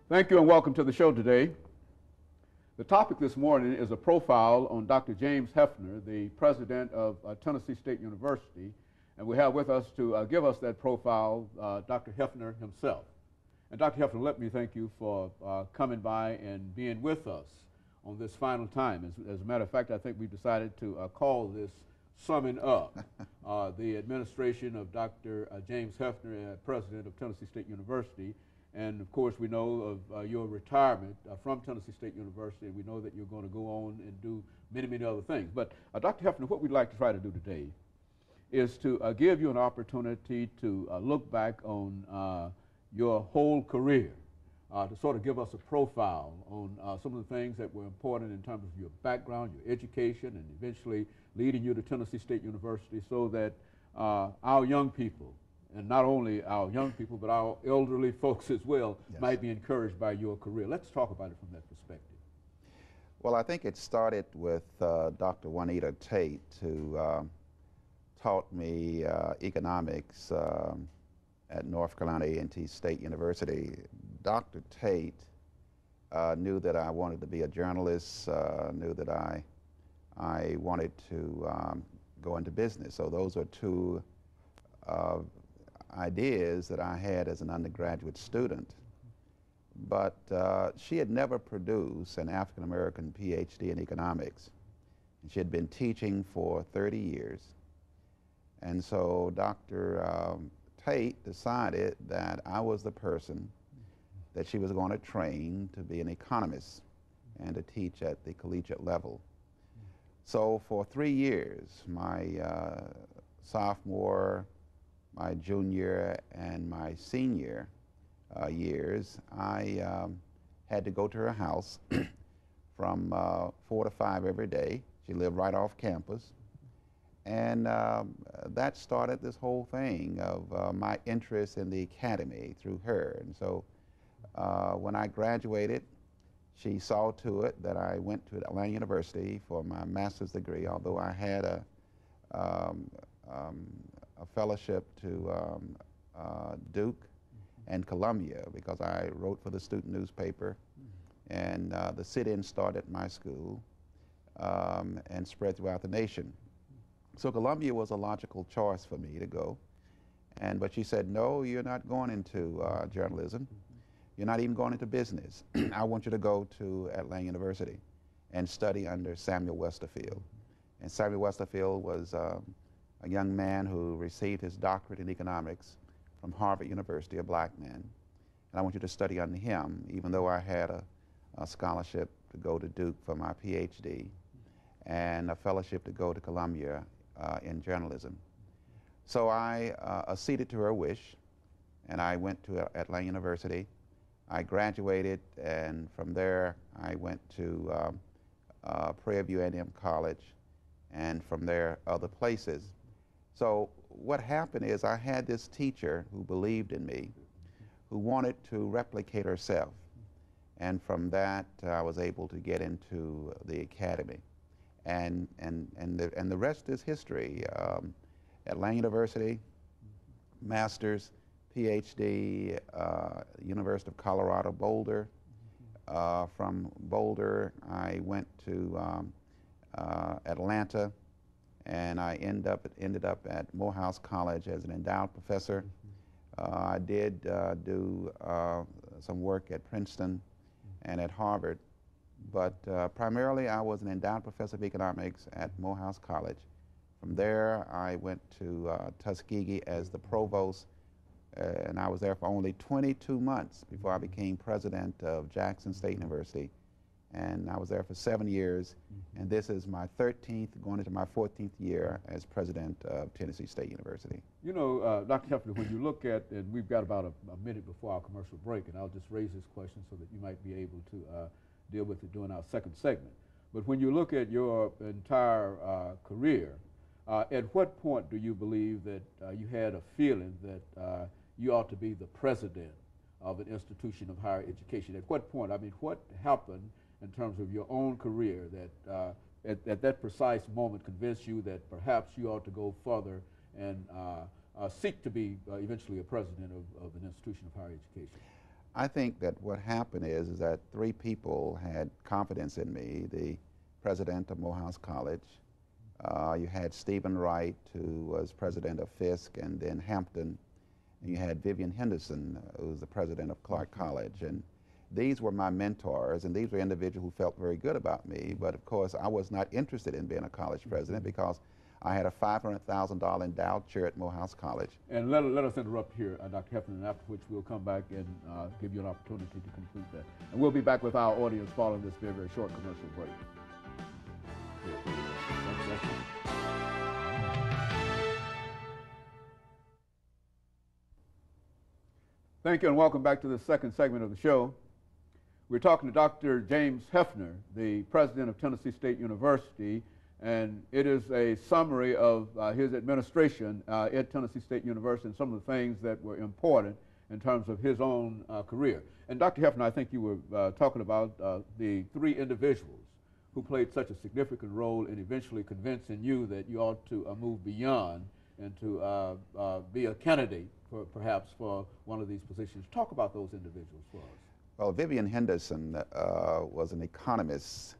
Thank you and welcome to the show today. The topic this morning is a profile on Dr. James Hefner, the president of Tennessee State University, and we have with us to give us that profile Dr. Hefner himself. And Dr. Hefner, let me thank you for coming by and being with us on this final time. As a matter of fact, I think we've decided to call this Summing Up. The administration of Dr. James Hefner, president of Tennessee State University. And of course, we know of your retirement from Tennessee State University, and we know that you're going to go on and do many, many other things. But Dr. Hefner, what we'd like to try to do today is to give you an opportunity to look back on your whole career, to sort of give us a profile on some of the things that were important in terms of your background, your education, and eventually leading you to Tennessee State University, so that our young people, and not only our young people, but our elderly folks as well, yes, might be encouraged by your career. Let's talk about it from that perspective. Well, I think it started with Dr. Juanita Tate, who taught me economics at North Carolina A&T State University. Dr. Tate knew that I wanted to be a journalist, knew that I wanted to go into business. So those are two ideas that I had as an undergraduate student. But she had never produced an African-American PhD in economics. And she had been teaching for 30 years. And so Dr. Tate decided that I was the person that she was going to train to be an economist and to teach at the collegiate level. So for 3 years, my sophomore, my junior, and my senior years, I had to go to her house from 4 to 5 every day. She lived right off campus. And that started this whole thing of my interest in the academy through her. And so when I graduated, she saw to it that I went to Atlanta University for my master's degree, although I had a fellowship to Duke and Columbia, because I wrote for the student newspaper, and the sit-in started at my school and spread throughout the nation. So Columbia was a logical choice for me to go, but she said, no, you're not going into journalism. You're not even going into business. I want you to go to Atlanta University and study under Samuel Westerfield. And Samuel Westerfield was a young man who received his doctorate in economics from Harvard University, a black man. And I want you to study under him, even though I had a scholarship to go to Duke for my PhD and a fellowship to go to Columbia in journalism. So I acceded to her wish, and I went to Atlanta University. I graduated, and from there I went to Prairie View A&M College, and from there other places. So what happened is I had this teacher who believed in me, who wanted to replicate herself. And from that, I was able to get into the academy. And the rest is history. Atlanta University, master's, PhD, University of Colorado, Boulder. From Boulder, I went to Atlanta, and I ended up at Morehouse College as an endowed professor. I did do some work at Princeton and at Harvard, but primarily I was an endowed professor of economics at Morehouse College. From there, I went to Tuskegee as the provost, and I was there for only 22 months before I became president of Jackson State University. And I was there for 7 years, and this is my 13th, going into my 14th year as president of Tennessee State University. You know, Dr. Hefner, when you look at, and we've got about a minute before our commercial break, and I'll just raise this question so that you might be able to deal with it during our second segment. But when you look at your entire career, at what point do you believe that you had a feeling that you ought to be the president of an institution of higher education? At what point? I mean, what happened in terms of your own career that at that precise moment convinced you that perhaps you ought to go further and seek to be eventually a president of an institution of higher education? I think that what happened is that three people had confidence in me. The president of Morehouse College, you had Stephen Wright, who was president of Fisk, and then Hampton, and you had Vivian Henderson, who was the president of Clark College. And these were my mentors, and these were individuals who felt very good about me. But of course, I was not interested in being a college president because I had a $500,000 endowed chair at Morehouse College. And let us interrupt here, Dr. Hefner, after which we'll come back and give you an opportunity to complete that. And we'll be back with our audience following this very, very short commercial break. Thank you and welcome back to the second segment of the show. We're talking to Dr. James Hefner, the president of Tennessee State University, and it is a summary of his administration at Tennessee State University and some of the things that were important in terms of his own career. And Dr. Hefner, I think you were talking about the three individuals who played such a significant role in eventually convincing you that you ought to move beyond and to be a candidate perhaps for one of these positions. Talk about those individuals for us. Well, Vivian Henderson was an economist.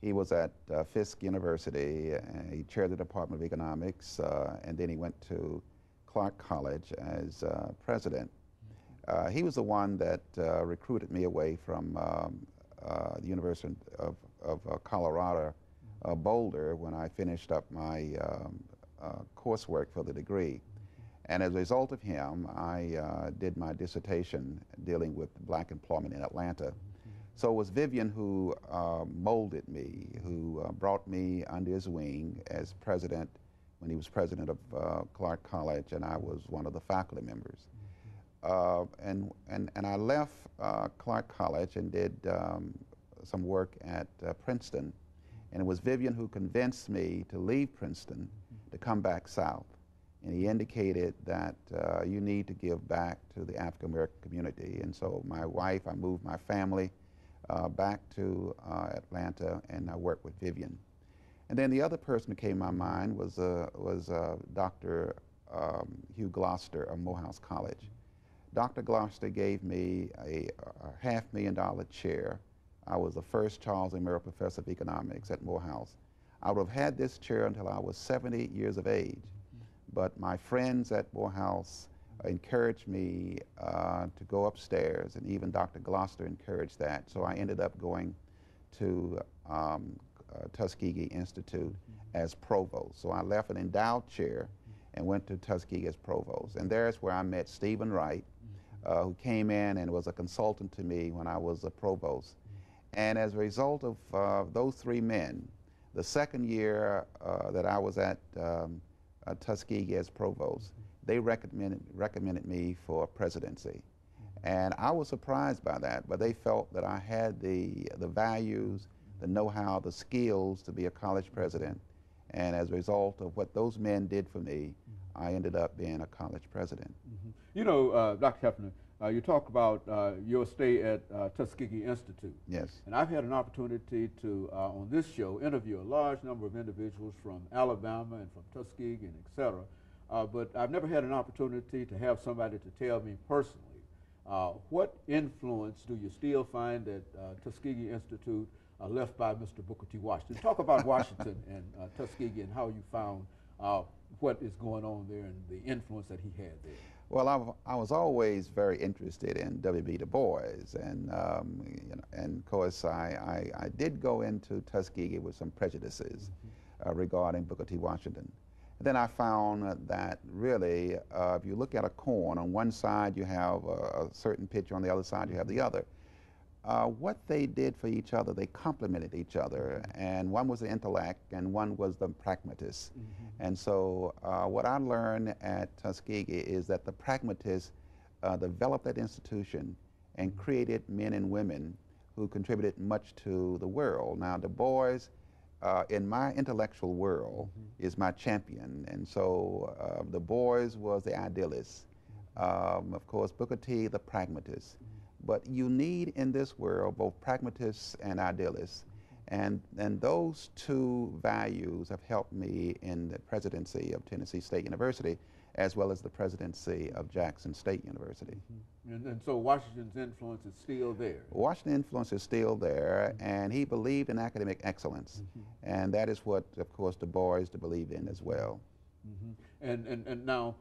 He was at Fisk University, and he chaired the Department of Economics, and then he went to Clark College as president. He was the one that recruited me away from the University of Colorado, Boulder, when I finished up my coursework for the degree. And as a result of him, I did my dissertation dealing with black employment in Atlanta. So it was Vivian who molded me, who brought me under his wing as president when he was president of Clark College, and I was one of the faculty members. And I left Clark College and did some work at Princeton, and it was Vivian who convinced me to leave Princeton to come back south. And he indicated that you need to give back to the African American community. And so my wife, I moved my family back to Atlanta, and I worked with Vivian. And then the other person who came to my mind was Dr. Hugh Gloucester of Morehouse College. Dr. Gloucester gave me a $500,000 chair. I was the first Charles A. Murray Professor of Economics at Morehouse. I would have had this chair until I was 70 years of age. But my friends at Morehouse encouraged me to go upstairs, and even Dr. Gloucester encouraged that. So I ended up going to Tuskegee Institute as provost. So I left an endowed chair and went to Tuskegee as provost. And there's where I met Stephen Wright, who came in and was a consultant to me when I was a provost. And as a result of those three men, the second year that I was at Tuskegee as provost, they recommended me for presidency. And I was surprised by that, but they felt that I had the values, the know-how, the skills to be a college president. And as a result of what those men did for me, I ended up being a college president. You know, Dr. Hefner, you talk about your stay at Tuskegee Institute. Yes. And I've had an opportunity to, on this show, interview a large number of individuals from Alabama and from Tuskegee and et cetera. But I've never had an opportunity to have somebody to tell me personally, what influence do you still find that Tuskegee Institute left by Mr. Booker T. Washington? Talk about Washington and Tuskegee and how you found what is going on there and the influence that he had there. Well, I was always very interested in W.B. Du Bois, and you know, and of course I did go into Tuskegee with some prejudices regarding Booker T. Washington. And then I found that really, if you look at a corn, on one side you have a certain picture, on the other side you have the other. What they did for each other, they complemented each other, and one was the intellect and one was the pragmatist. And so what I learned at Tuskegee is that the pragmatists developed that institution and created men and women who contributed much to the world. Now, Du Bois, in my intellectual world, is my champion, and so Du Bois was the idealist. Of course, Booker T, the pragmatist. But you need in this world both pragmatists and idealists. And those two values have helped me in the presidency of Tennessee State University, as well as the presidency of Jackson State University. And so Washington's influence is still there. Washington's influence is still there, and he believed in academic excellence. And that is what, of course, Du Bois believed in as well. And now,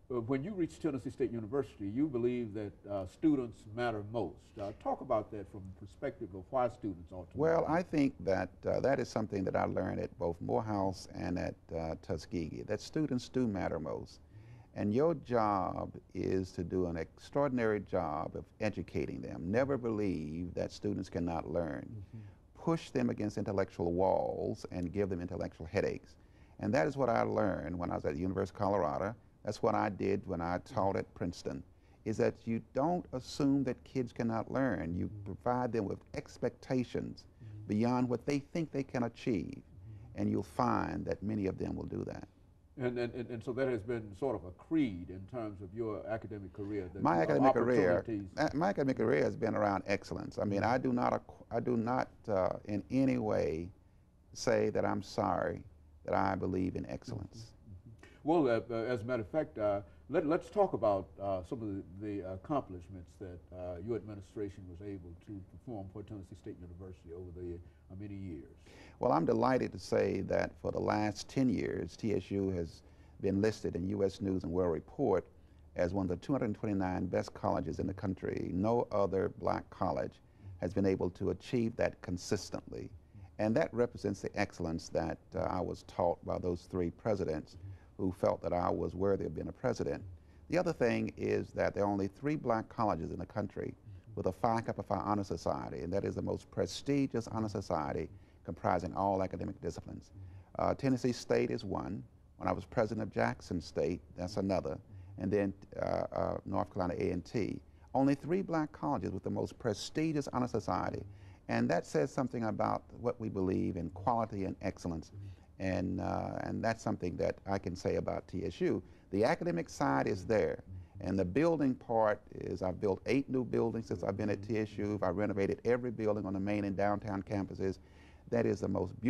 when you reach Tennessee State University, you believe that students matter most. Talk about that from the perspective of why students ought to Well, matter. I think that that is something that I learned at both Morehouse and at Tuskegee, that students do matter most. And your job is to do an extraordinary job of educating them. Never believe that students cannot learn. Push them against intellectual walls and give them intellectual headaches. And that is what I learned when I was at the University of Colorado. That's what I did when I taught at Princeton, is that you don't assume that kids cannot learn. You provide them with expectations beyond what they think they can achieve. And you'll find that many of them will do that. And so that has been sort of a creed in terms of your academic career. My academic career has been around excellence. I mean, I do not in any way say that I'm sorry that I believe in excellence. Well, as a matter of fact, let's talk about some of the accomplishments that your administration was able to perform for Tennessee State University over the many years. Well, I'm delighted to say that for the last 10 years, TSU has been listed in U.S. News and World Report as one of the 229 best colleges in the country. No other black college has been able to achieve that consistently. And that represents the excellence that I was taught by those three presidents who felt that I was worthy of being a president. The other thing is that there are only 3 black colleges in the country with a Phi Kappa Phi Honor Society, and that is the most prestigious honor society comprising all academic disciplines. Tennessee State is one. When I was president of Jackson State, that's another. And then North Carolina A&T. Only 3 black colleges with the most prestigious honor society. And that says something about what we believe in quality and excellence. And that's something that I can say about TSU. The academic side is there. And the building part is I've built 8 new buildings since I've been at TSU. I've renovated every building on the main and downtown campuses. That is the most beautiful